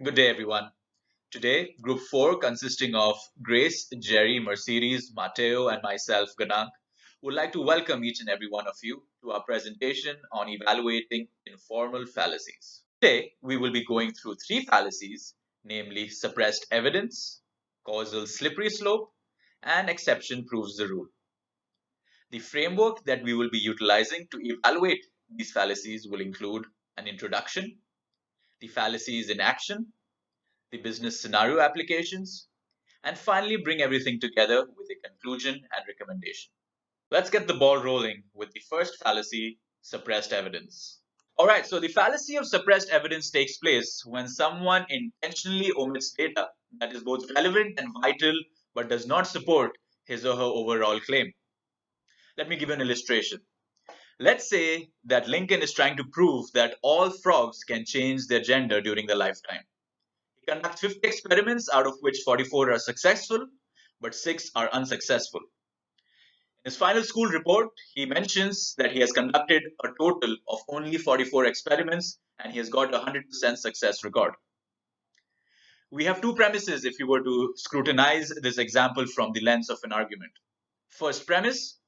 Good day, everyone. Today, Group 4, consisting of Grace, Jerry, Mercedes, Mateo, and myself, Ganang, would like to welcome each and every one of you to our presentation on evaluating informal fallacies. Today, we will be going through three fallacies, namely suppressed evidence, causal slippery slope, and exception proves the rule. The framework that we will be utilizing to evaluate these fallacies will include an introduction, the fallacies in action, the business scenario applications, and finally bring everything together with a conclusion and recommendation. Let's get the ball rolling with the first fallacy, suppressed evidence. All right, so the fallacy of suppressed evidence takes place when someone intentionally omits data that is both relevant and vital but does not support his or her overall claim. Let me give you an illustration. Let's say that Lincoln is trying to prove that all frogs can change their gender during their lifetime. He conducts 50 experiments, out of which 44 are successful, but 6 are unsuccessful. In his final school report, he mentions that he has conducted a total of only 44 experiments and he has got a 100% success record. We have two premises if you were to scrutinize this example from the lens of an argument. First premise,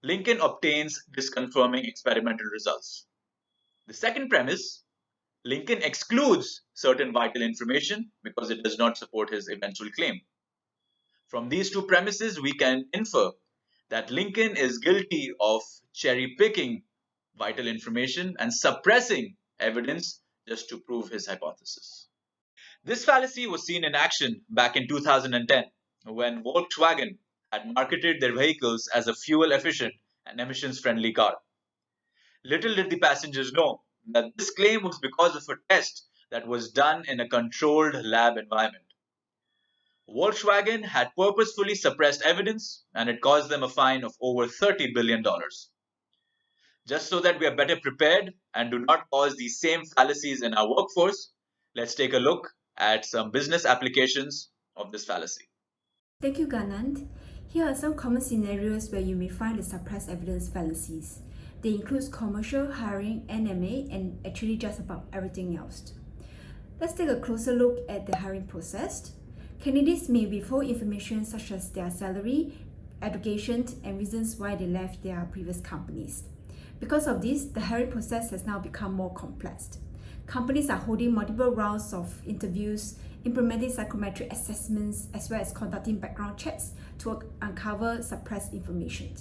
Lincoln obtains disconfirming experimental results. The second premise, Lincoln excludes certain vital information because it does not support his eventual claim. From these two premises, we can infer that Lincoln is guilty of cherry picking vital information and suppressing evidence just to prove his hypothesis. This fallacy was seen in action back in 2010 when Volkswagen had marketed their vehicles as a fuel efficient and emissions friendly car. Little did the passengers know that this claim was because of a test that was done in a controlled lab environment. Volkswagen had purposefully suppressed evidence and it caused them a fine of over $30 billion. Just so that we are better prepared and do not cause these same fallacies in our workforce, let's take a look at some business applications of this fallacy. Thank you, Ganand. Here are some common scenarios where you may find the suppressed evidence fallacies. They include commercial, hiring, NMA, and actually just about everything else. Let's take a closer look at the hiring process. Candidates may withhold information such as their salary, education, and reasons why they left their previous companies. Because of this, the hiring process has now become more complex. Companies are holding multiple rounds of interviews, implementing psychometric assessments, as well as conducting background checks to uncover suppressed information.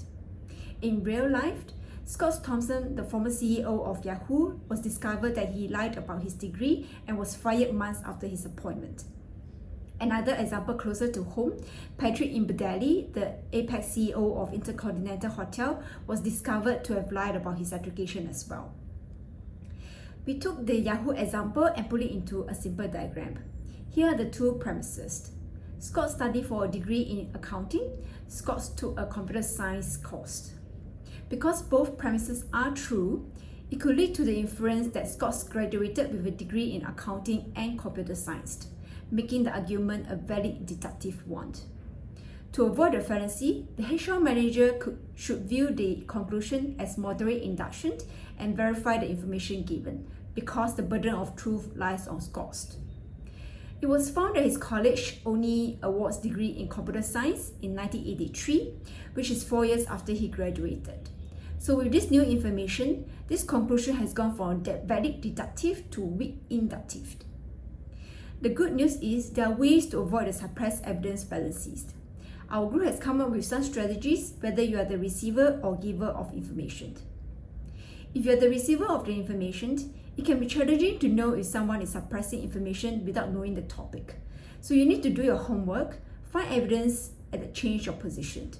In real life, Scott Thompson, the former CEO of Yahoo, was discovered that he lied about his degree and was fired months after his appointment. Another example closer to home, Patrick Imbedali, the Apex CEO of Intercontinental Hotel, was discovered to have lied about his education as well. We took the Yahoo example and put it into a simple diagram. Here are the two premises. Scott studied for a degree in accounting. Scott took a computer science course. Because both premises are true, it could lead to the inference that Scott graduated with a degree in accounting and computer science, making the argument a valid deductive one. To avoid the fallacy, the HR manager should view the conclusion as moderate induction and verify the information given, because the burden of truth lies on Scott. It was found that his college only awards degree in computer science in 1983, which is 4 years after he graduated. So with this new information, this conclusion has gone from valid deductive to weak inductive. The good news is there are ways to avoid the suppressed evidence fallacies. Our group has come up with some strategies whether you are the receiver or giver of information. If you are the receiver of the information, it can be challenging to know if someone is suppressing information without knowing the topic. So you need to do your homework, find evidence and change your position.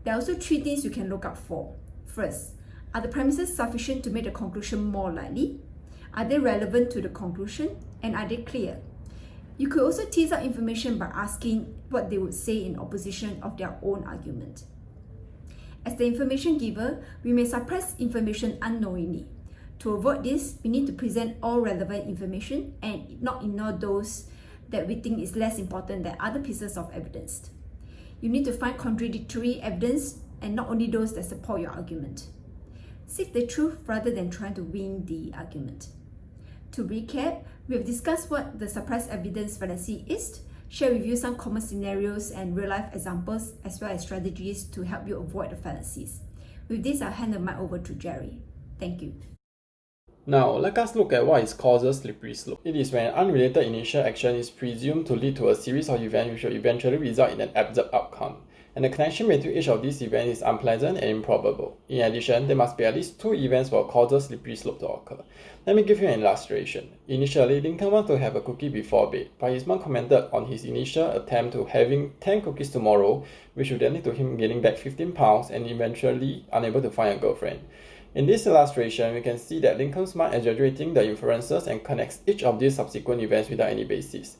There are also 3 things you can look out for. First, are the premises sufficient to make the conclusion more likely? Are they relevant to the conclusion? And are they clear? You could also tease out information by asking what they would say in opposition of their own argument. As the information giver, we may suppress information unknowingly. To avoid this, we need to present all relevant information and not ignore those that we think is less important than other pieces of evidence. You need to find contradictory evidence and not only those that support your argument. Seek the truth rather than trying to win the argument. To recap, we have discussed what the suppressed evidence fallacy is, share with you some common scenarios and real-life examples, as well as strategies to help you avoid the fallacies. With this, I'll hand the mic over to Jerry. Thank you. Now, let us look at what is called a slippery slope. It is when an unrelated initial action is presumed to lead to a series of events which will eventually result in an absurd outcome, and the connection between each of these events is unpleasant and improbable. In addition, there must be at least two events for a causal slippery slope to occur. Let me give you an illustration. Initially, Lincoln wanted to have a cookie before bed, but his mom commented on his initial attempt to having 10 cookies tomorrow, which would then lead to him gaining back 15 pounds and eventually unable to find a girlfriend. In this illustration, we can see that Lincoln's mind exaggerating the inferences and connects each of these subsequent events without any basis.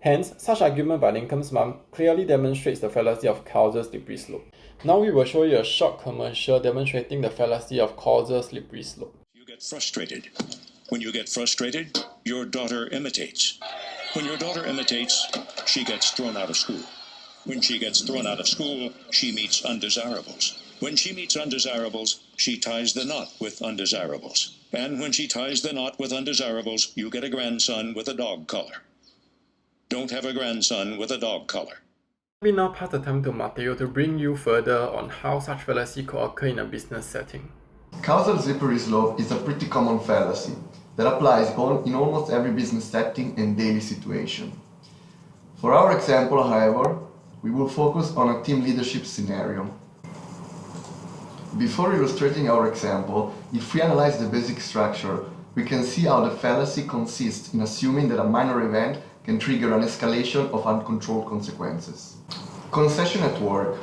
Hence, such argument by Lincoln's mom clearly demonstrates the fallacy of causal slippery slope. Now we will show you a short commercial demonstrating the fallacy of causal slippery slope. You get frustrated. When you get frustrated, your daughter imitates. When your daughter imitates, she gets thrown out of school. When she gets thrown out of school, she meets undesirables. When she meets undesirables, she ties the knot with undesirables. And when she ties the knot with undesirables, you get a grandson with a dog collar. Don't have a grandson with a dog collar. We now pass the time to Matteo to bring you further on how such fallacy could occur in a business setting. Causal slippery slope is a pretty common fallacy that applies in almost every business setting and daily situation. For our example, however, we will focus on a team leadership scenario. Before illustrating our example, if we analyze the basic structure, we can see how the fallacy consists in assuming that a minor event can trigger an escalation of uncontrolled consequences. Concession at work.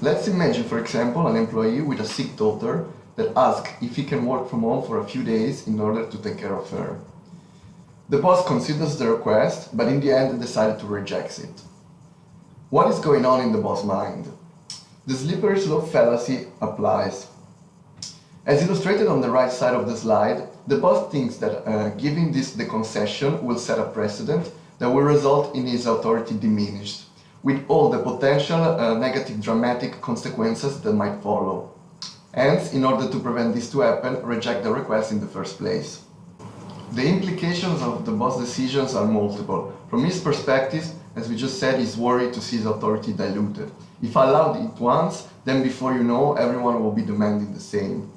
Let's imagine, for example, an employee with a sick daughter that asks if he can work from home for a few days in order to take care of her. The boss considers the request, but in the end decided to reject it. What is going on in the boss' mind? The slippery slope fallacy applies. As illustrated on the right side of the slide, the boss thinks that giving the concession will set a precedent that will result in his authority diminished, with all the potential negative dramatic consequences that might follow. Hence, in order to prevent this to happen, reject the request in the first place. The implications of the boss' decisions are multiple. From his perspective, as we just said, he's worried to see his authority diluted. If I allowed it once, then before you know, everyone will be demanding the same.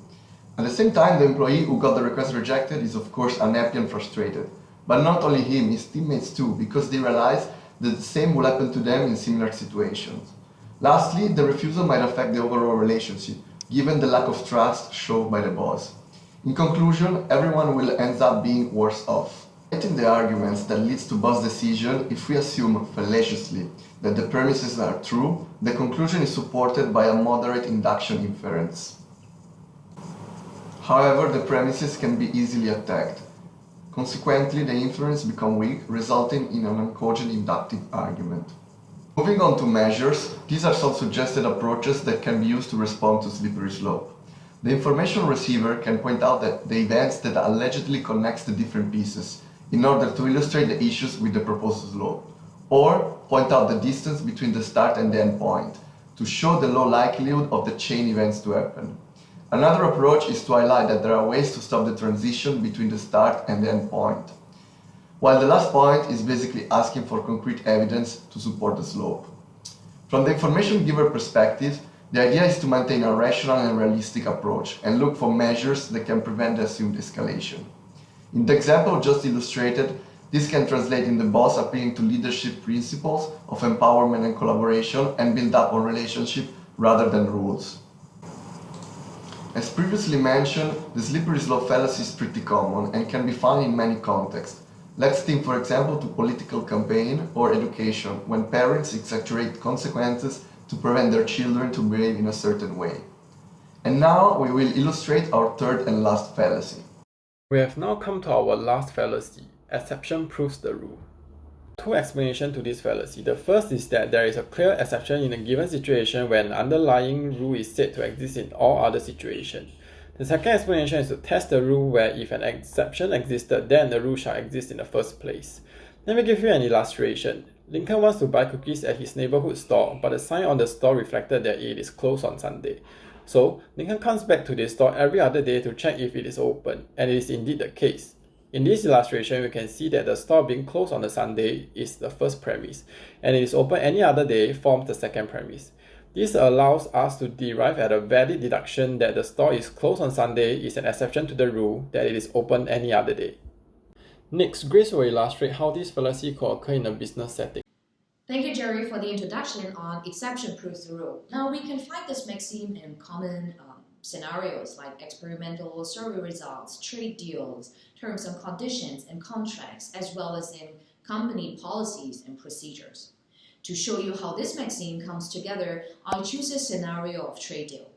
At the same time, the employee who got the request rejected is of course unhappy and frustrated. But not only him, his teammates too, because they realize that the same will happen to them in similar situations. Lastly, the refusal might affect the overall relationship, given the lack of trust shown by the boss. In conclusion, everyone will end up being worse off. In the arguments that leads to boss decision, if we assume fallaciously that the premises are true, the conclusion is supported by a moderate induction inference. However, the premises can be easily attacked. Consequently, the inference becomes weak, resulting in an uncogent inductive argument. Moving on to measures, these are some suggested approaches that can be used to respond to slippery slope. The information receiver can point out that the events that allegedly connects the different pieces in order to illustrate the issues with the proposed slope, or point out the distance between the start and the end point to show the low likelihood of the chain events to happen. Another approach is to highlight that there are ways to stop the transition between the start and the end point, while the last point is basically asking for concrete evidence to support the slope. From the information giver perspective, the idea is to maintain a rational and realistic approach and look for measures that can prevent the assumed escalation. In the example just illustrated, this can translate in the boss appealing to leadership principles of empowerment and collaboration and build up on relationship rather than rules. As previously mentioned, the slippery slope fallacy is pretty common and can be found in many contexts. Let's think, for example, to political campaign or education, when parents exaggerate consequences to prevent their children to behave in a certain way. And now we will illustrate our third and last fallacy. We have now come to our last fallacy. Exception proves the rule. Two explanations to this fallacy. The first is that there is a clear exception in a given situation when an underlying rule is said to exist in all other situations. The second explanation is to test the rule where if an exception existed, then the rule shall exist in the first place. Let me give you an illustration. Lincoln wants to buy cookies at his neighborhood store, but the sign on the store reflected that it is closed on Sunday. So, Lincoln comes back to this store every other day to check if it is open, and it is indeed the case. In this illustration, we can see that the store being closed on a Sunday is the first premise, and it is open any other day forms the second premise. This allows us to derive at a valid deduction that the store is closed on Sunday is an exception to the rule that it is open any other day. Next, Grace will illustrate how this fallacy could occur in a business setting. Thank you, Jerry, for the introduction on exception proves the rule. Now, we can find this maxim in common scenarios like experimental survey results, trade deals, terms and conditions, and contracts, as well as in company policies and procedures. To show you how this maxim comes together, I'll choose a scenario of trade deal.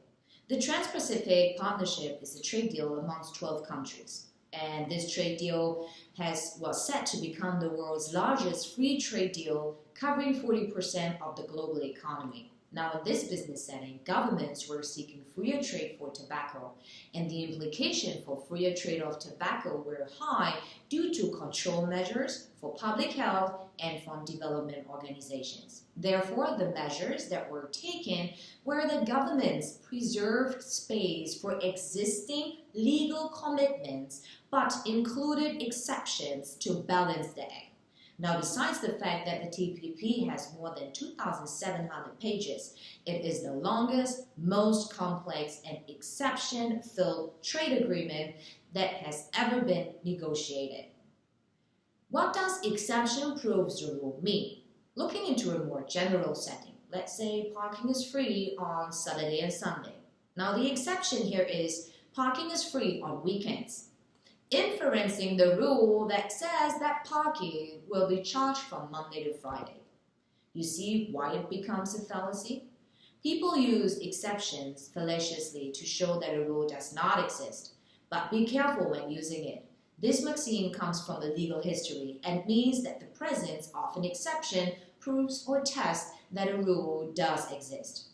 The Trans-Pacific Partnership is a trade deal amongst 12 countries. And this trade deal was set to become the world's largest free trade deal, covering 40% of the global economy. Now, in this business setting, governments were seeking freer trade for tobacco, and the implication for freer trade of tobacco were high due to control measures for public health and from development organizations. Therefore, the measures that were taken were that governments preserved space for existing legal commitments but included exceptions to balance the act. Now, besides the fact that the TPP has more than 2,700 pages, it is the longest, most complex, and exception-filled trade agreement that has ever been negotiated. What does exception proves the rule mean? Looking into a more general setting, let's say parking is free on Saturday and Sunday. Now, the exception here is parking is free on weekends, inferencing the rule that says that parking will be charged from Monday to Friday. You see why it becomes a fallacy? People use exceptions fallaciously to show that a rule does not exist, but be careful when using it. This maxim comes from the legal history and means that the presence of an exception proves or tests that a rule does exist.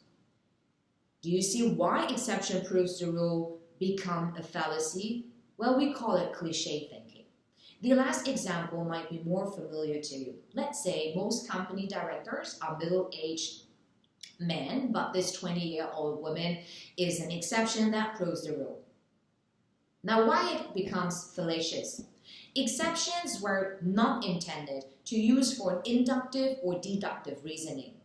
Do you see why exception proves the rule become a fallacy? Well, we call it cliche thinking. The last example might be more familiar to you. Let's say most company directors are middle-aged men, but this 20-year-old woman is an exception that proves the rule. Now, why it becomes fallacious? Exceptions were not intended to use for inductive or deductive reasoning.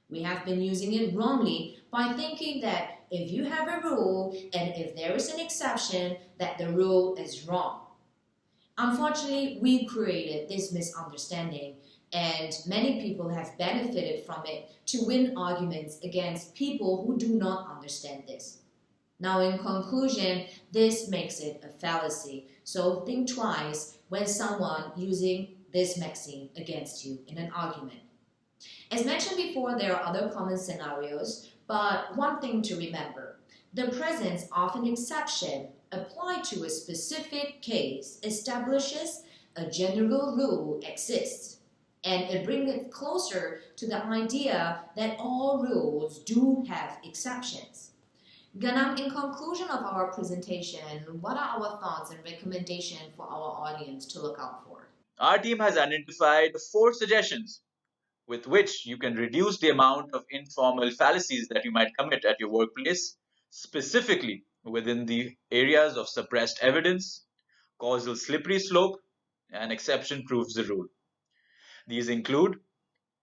We have been using it wrongly by thinking that if you have a rule and if there is an exception, that the rule is wrong. Unfortunately, we created this misunderstanding, and many people have benefited from it to win arguments against people who do not understand this. Now, in conclusion, this makes it a fallacy. So think twice when someone using this maxim against you in an argument. As mentioned before, there are other common scenarios, but one thing to remember, the presence of an exception applied to a specific case establishes a general rule exists, and it brings it closer to the idea that all rules do have exceptions. Ganang, in conclusion of our presentation, what are our thoughts and recommendations for our audience to look out for? Our team has identified 4 suggestions with which you can reduce the amount of informal fallacies that you might commit at your workplace, specifically within the areas of suppressed evidence, causal slippery slope, and exception proves the rule. These include: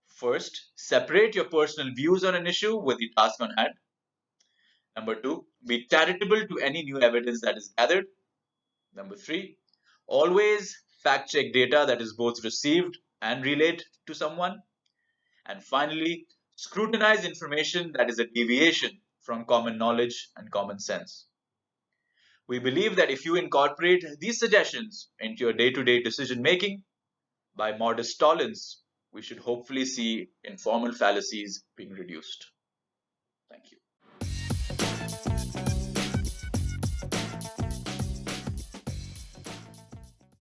first, separate your personal views on an issue with the task on hand. Number 2, be charitable to any new evidence that is gathered. Number 3, always fact check data that is both received and relayed to someone. And finally, scrutinize information that is a deviation from common knowledge and common sense. We believe that if you incorporate these suggestions into your day-to-day decision making, by modest tolerance, we should hopefully see informal fallacies being reduced. Thank you.